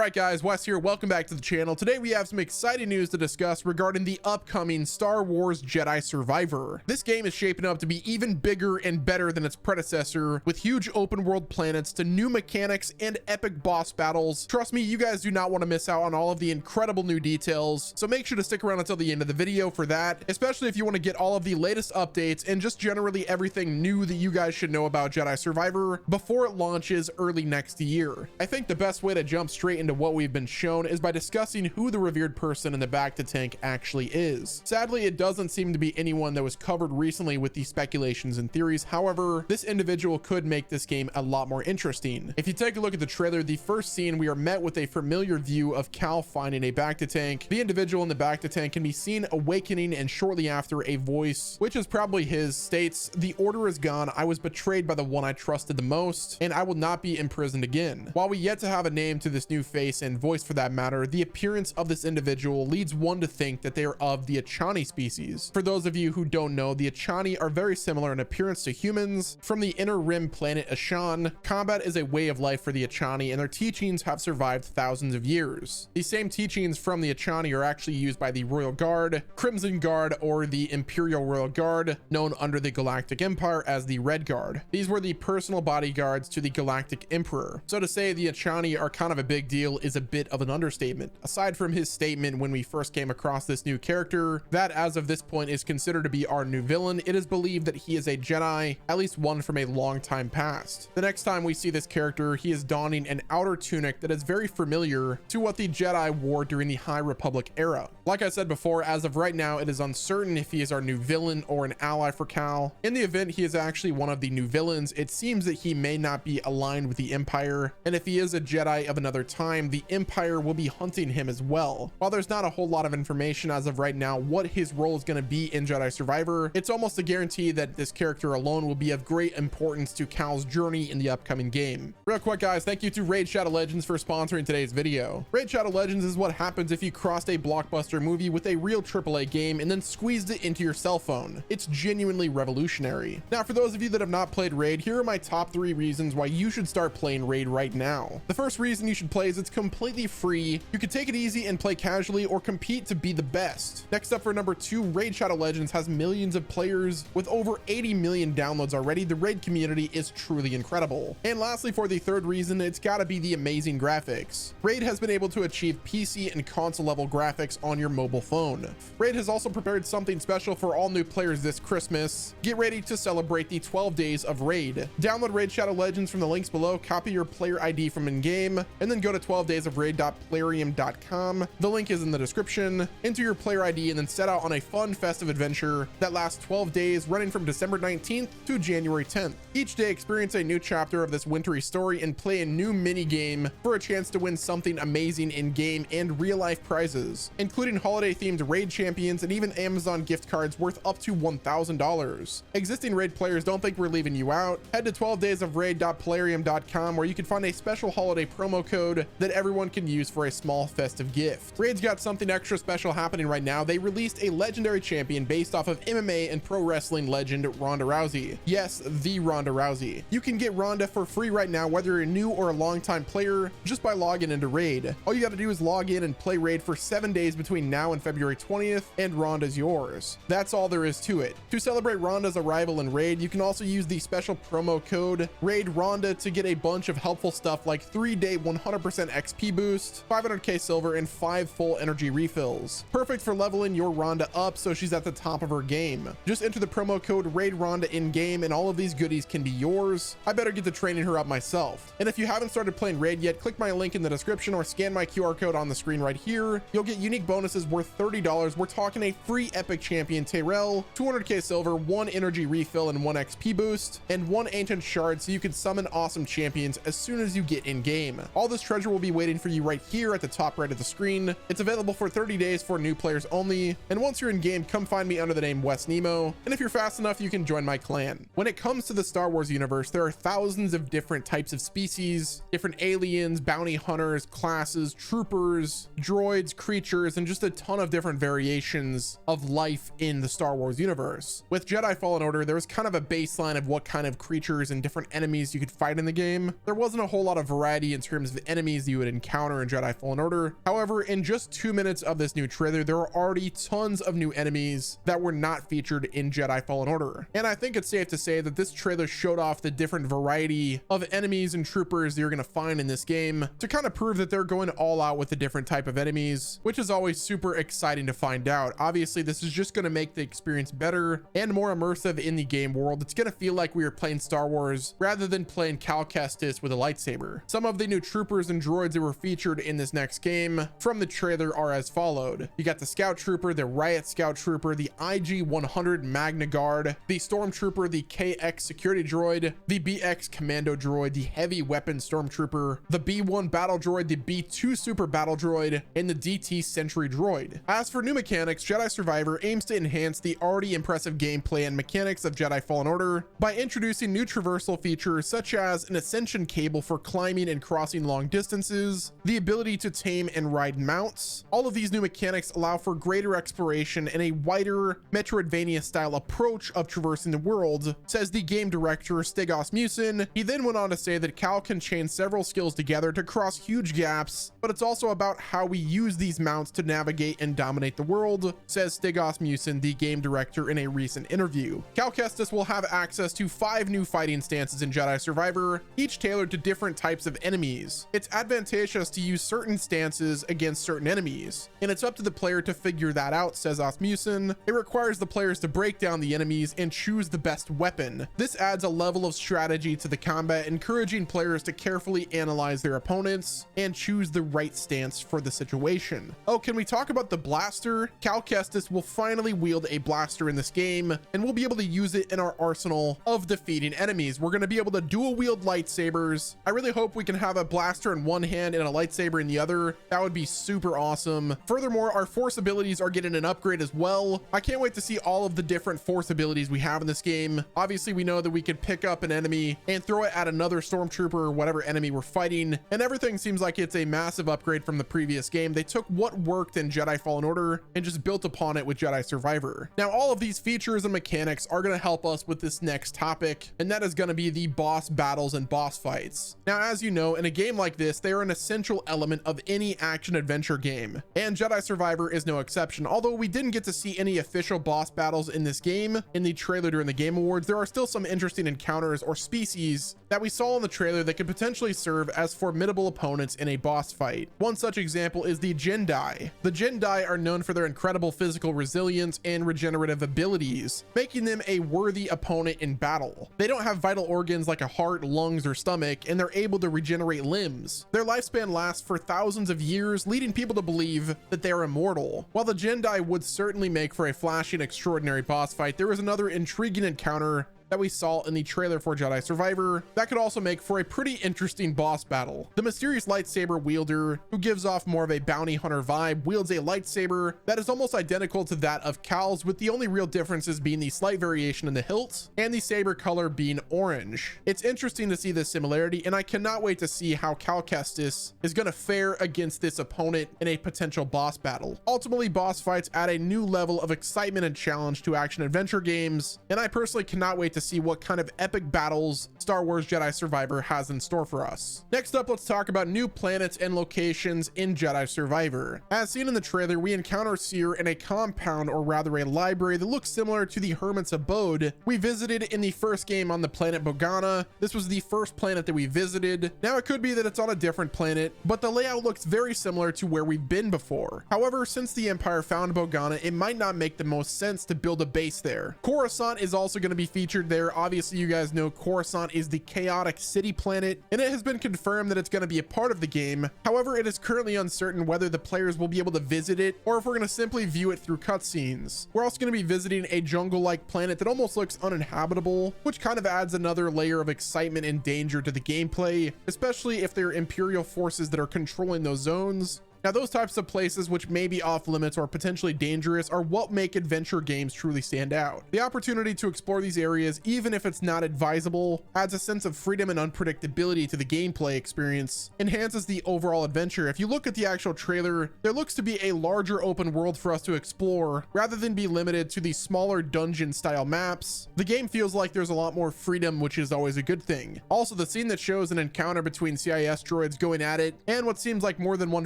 right, guys, Wes here. Welcome back to the channel. Today we have some exciting news to discuss regarding the upcoming Star Wars Jedi Survivor. This game is shaping up to be even bigger and better than its predecessor, with huge open world planets to new mechanics and epic boss battles. Trust me, you guys do not want to miss out on all of the incredible new details, so make sure to stick around until the end of the video for that, especially if you want to get all of the latest updates and just generally everything new that you guys should know about Jedi Survivor before it launches early next year. I think the best way to jump straight into what we've been shown is by discussing who the revered person in the Bacta tank actually is. Sadly, it doesn't seem to be anyone that was covered recently with these speculations and theories. However, this individual could make this game a lot more interesting. If you take a look at the trailer, the first scene, we are met with a familiar view of Cal finding a Bacta tank. The individual in the Bacta tank can be seen awakening, and shortly after, a voice, which is probably his, states, "The order is gone. I was betrayed by the one I trusted the most, and I will not be imprisoned again." While we yet to have a name to this new face and voice for that matter, the appearance of this individual leads one to think that they are of the Achani species. For those of you who don't know, the Achani are very similar in appearance to humans. From the inner rim planet Ashan, combat is a way of life for the Achani, and their teachings have survived thousands of years. These same teachings from the Achani are actually used by the Royal Guard, Crimson Guard, or the Imperial Royal Guard, known under the Galactic Empire as the Red Guard. These were the personal bodyguards to the Galactic Emperor. So to say the Achani are kind of a big deal is a bit of an understatement. Aside from his statement when we first came across this new character, that as of this point is considered to be our new villain, it is believed that he is a Jedi, at least one from a long time past. The next time we see this character, he is donning an outer tunic that is very familiar to what the Jedi wore during the High Republic era. Like I said before, as of right now, it is uncertain if he is our new villain or an ally for Cal. In the event he is actually one of the new villains, it seems that he may not be aligned with the Empire, and if he is a Jedi of another time, the Empire will be hunting him as well. While there's not a whole lot of information as of right now what his role is going to be in Jedi Survivor, it's almost a guarantee that this character alone will be of great importance to Cal's journey in the upcoming game. Real quick, guys, thank you to Raid Shadow Legends for sponsoring today's video. Raid Shadow Legends is what happens if you crossed a blockbuster movie with a real AAA game and then squeezed it into your cell phone. It's genuinely revolutionary. Now, for those of you that have not played Raid, here are my top 3 reasons why you should start playing Raid right now. The first reason you should play is it's completely free. You can take it easy and play casually or compete to be the best. Next up, for number 2, Raid Shadow Legends has millions of players with over 80 million downloads already. The Raid community is truly incredible. And lastly, for the third reason, it's got to be the amazing graphics. Raid has been able to achieve PC and console level graphics on your mobile phone. Raid has also prepared something special for all new players this Christmas. Get ready to celebrate the 12 days of Raid. Download Raid Shadow Legends from the links below, copy your player ID from in-game, and then go to 12daysofraid.plarium.com. The link is in the description. Enter your player ID and then set out on a fun festive adventure that lasts 12 days, running from December 19th to January 10th. Each day, experience a new chapter of this wintry story and play a new mini game for a chance to win something amazing in game and real life prizes, including holiday themed Raid champions and even Amazon gift cards worth up to $1,000. Existing Raid players, don't think we're leaving you out. Head to 12daysofraid.plarium.com where you can find a special holiday promo code that everyone can use for a small festive gift. Raid's got something extra special happening right now. They released a legendary champion based off of MMA and pro wrestling legend Ronda Rousey. Yes, the Ronda Rousey. You can get Ronda for free right now, whether you're a new or a long-time player, just by logging into Raid. All you got to do is log in and play Raid for 7 days between now and February 20th, and Ronda's yours. That's all there is to it. To celebrate Ronda's arrival in Raid, you can also use the special promo code Raid Ronda to get a bunch of helpful stuff like 3-day 100% XP boost, 500k silver, and 5 full energy refills. Perfect for leveling your Ronda up so she's at the top of her game. Just enter the promo code Raid Ronda in game and all of these goodies can be yours. I better get to training her up myself. And if you haven't started playing Raid yet, click my link in the description or scan my QR code on the screen right here. You'll get unique bonuses worth $30. We're talking a free epic champion Tyrell, 200k silver, 1 energy refill and 1 XP boost, and 1 ancient shard so you can summon awesome champions as soon as you get in game. All this treasure will be waiting for you right here at the top right of the screen. It's available for 30 days for new players only, and once you're in game, come find me under the name Wes Nemo, and if you're fast enough, you can join my clan. When it comes to the Star Wars universe, there are thousands of different types of species, different aliens, bounty hunters, classes, troopers, droids, creatures, and just a ton of different variations of life in the Star Wars universe. With Jedi Fallen Order, there was kind of a baseline of what kind of creatures and different enemies you could fight in the game. There wasn't a whole lot of variety in terms of enemies you you would encounter in Jedi Fallen Order. However, in just 2 minutes of this new trailer, there are already tons of new enemies that were not featured in Jedi Fallen Order. And I think it's safe to say that this trailer showed off the different variety of enemies and troopers that you're going to find in this game to kind of prove that they're going all out with the different type of enemies, which is always super exciting to find out. Obviously, this is just going to make the experience better and more immersive in the game world. It's going to feel like we are playing Star Wars rather than playing Cal Kestis with a lightsaber. Some of the new troopers and droids that were featured in this next game from the trailer are as followed. You got the Scout Trooper, the Riot Scout Trooper, the IG-100 Magna Guard, the Stormtrooper, the KX Security Droid, the BX Commando Droid, the Heavy Weapon Stormtrooper, the B1 Battle Droid, the B2 Super Battle Droid, and the DT Sentry Droid. As for new mechanics, Jedi Survivor aims to enhance the already impressive gameplay and mechanics of Jedi Fallen Order by introducing new traversal features such as an ascension cable for climbing and crossing long distances, the ability to tame and ride mounts. All of these new mechanics allow for greater exploration and a wider Metroidvania style approach of traversing the world, says the game director Stig Asmussen. He then went on to say that Cal can chain several skills together to cross huge gaps, but it's also about how we use these mounts to navigate and dominate the world, says Stig Asmussen, the game director, in a recent interview. Cal Kestis will have access to 5 new fighting stances in Jedi Survivor, each tailored to different types of enemies. It's advantageous to use certain stances against certain enemies, and it's up to the player to figure that out, says Asmussen. It requires the players to break down the enemies and choose the best weapon. This adds a level of strategy to the combat, encouraging players to carefully analyze their opponents and choose the right stance for the situation. Oh, can we talk about the blaster? Cal Kestis will finally wield a blaster in this game, and we'll be able to use it in our arsenal of defeating enemies. We're going to be able to dual wield lightsabers. I really hope we can have a blaster in one hand and a lightsaber in the other. That would be super awesome. Furthermore, our force abilities are getting an upgrade as well. I can't wait to see all of the different force abilities we have in this game. Obviously, we know that we could pick up an enemy and throw it at another stormtrooper or whatever enemy we're fighting, and everything seems like it's a massive upgrade from the previous game. They took what worked in Jedi Fallen Order and just built upon it with Jedi Survivor. Now, all of these features and mechanics are going to help us with this next topic, and that is going to be the boss battles and boss fights. Now, as you know, in a game like this, they are an essential element of any action adventure game, and Jedi Survivor is no exception. Although we didn't get to see any official boss battles in this game in the trailer during the Game Awards, there are still some interesting encounters or species that we saw in the trailer that could potentially serve as formidable opponents in a boss fight. One such example is the Jedi. The Jedi are known for their incredible physical resilience and regenerative abilities, making them a worthy opponent in battle. They don't have vital organs like a heart, lungs, or stomach, and they're able to regenerate limbs. Their lifespan lasts for thousands of years, leading people to believe that they are immortal. While the Jedi would certainly make for a flashy and extraordinary boss fight, there was another intriguing encounter that we saw in the trailer for Jedi Survivor that could also make for a pretty interesting boss battle. The mysterious lightsaber wielder, who gives off more of a bounty hunter vibe, wields a lightsaber that is almost identical to that of Cal's, with the only real differences being the slight variation in the hilt and the saber color being orange. It's interesting to see this similarity, and I cannot wait to see how Cal Kestis is going to fare against this opponent in a potential boss battle. Ultimately, boss fights add a new level of excitement and challenge to action adventure games, and I personally cannot wait to see what kind of epic battles Star Wars Jedi Survivor has in store for us. Next up, let's talk about new planets and locations in Jedi Survivor. As seen in the trailer, we encounter Seer in a compound, or rather a library, that looks similar to the Hermit's Abode we visited in the first game on the planet Bogana. This was the first planet that we visited. Now, it could be that it's on a different planet, but the layout looks very similar to where we've been before. However, since the Empire found Bogana, it might not make the most sense to build a base there. Coruscant is also going to be featured there. Obviously, you guys know Coruscant is the chaotic city planet, and it has been confirmed that it's going to be a part of the game. However, it is currently uncertain whether the players will be able to visit it or if we're going to simply view it through cutscenes. We're also going to be visiting a jungle-like planet that almost looks uninhabitable, which kind of adds another layer of excitement and danger to the gameplay, especially if there are Imperial forces that are controlling those zones. Now, those types of places which may be off limits or potentially dangerous are what make adventure games truly stand out. The opportunity to explore these areas, even if it's not advisable, adds a sense of freedom and unpredictability to the gameplay experience, enhances the overall adventure. If you look at the actual trailer, there looks to be a larger open world for us to explore rather than be limited to the smaller dungeon style maps. The game feels like there's a lot more freedom, which is always a good thing. Also, the scene that shows an encounter between CIS droids going at it and what seems like more than one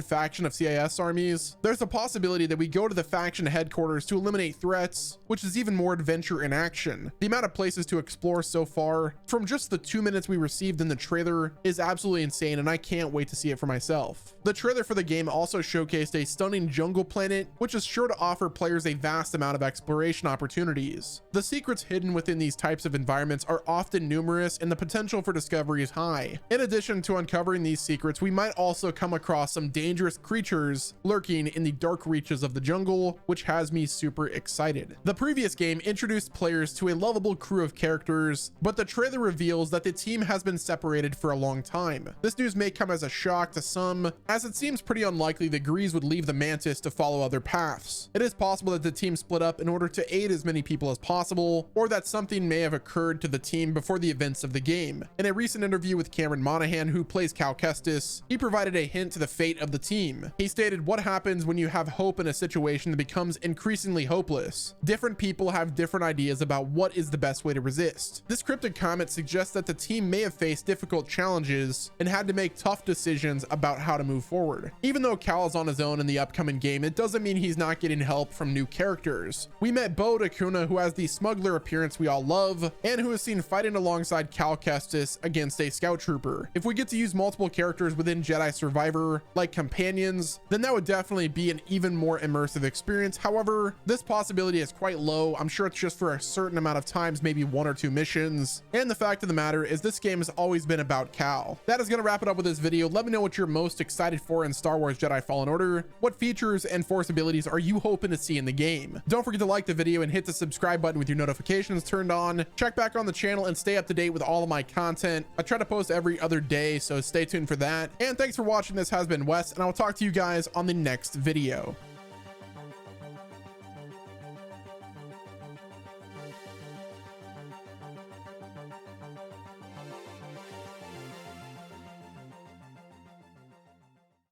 faction of CIS armies, there's a possibility that we go to the faction headquarters to eliminate threats, which is even more adventure in action. The amount of places to explore so far from just the 2 minutes we received in the trailer is absolutely insane, and I can't wait to see it for myself. The trailer for the game also showcased a stunning jungle planet, which is sure to offer players a vast amount of exploration opportunities. The secrets hidden within these types of environments are often numerous, and the potential for discovery is high. In addition to uncovering these secrets, we might also come across some dangerous creatures lurking in the dark reaches of the jungle, which has me super excited. The previous game introduced players to a lovable crew of characters, but the trailer reveals that the team has been separated for a long time. This news may come as a shock to some, as it seems pretty unlikely that Grease would leave the Mantis to follow other paths. It is possible that the team split up in order to aid as many people as possible, or that something may have occurred to the team before the events of the game. In a recent interview with Cameron Monaghan, who plays Cal Kestis, he provided a hint to the fate of the team. He stated, "What happens when you have hope in a situation that becomes increasingly hopeless? Different people have different ideas about what is the best way to resist." This cryptic comment suggests that the team may have faced difficult challenges and had to make tough decisions about how to move forward. Even though Cal is on his own in the upcoming game, it doesn't mean he's not getting help from new characters. We met Bo Dakuna, who has the smuggler appearance we all love, and who is seen fighting alongside Cal Kestis against a scout trooper. If we get to use multiple characters within Jedi Survivor, like companions, then that would definitely be an even more immersive experience. However, this possibility is quite low. I'm sure it's just for a certain amount of times, maybe 1 or 2 missions. And the fact of the matter is this game has always been about Cal. That is going to wrap it up with this video. Let me know what you're most excited for in Star Wars Jedi Fallen Order. What features and Force abilities are you hoping to see in the game? Don't forget to like the video and hit the subscribe button with your notifications turned on. Check back on the channel and stay up to date with all of my content. I try to post every other day, so stay tuned for that. And thanks for watching. This has been Wes, and I will talk to you guys on the next video.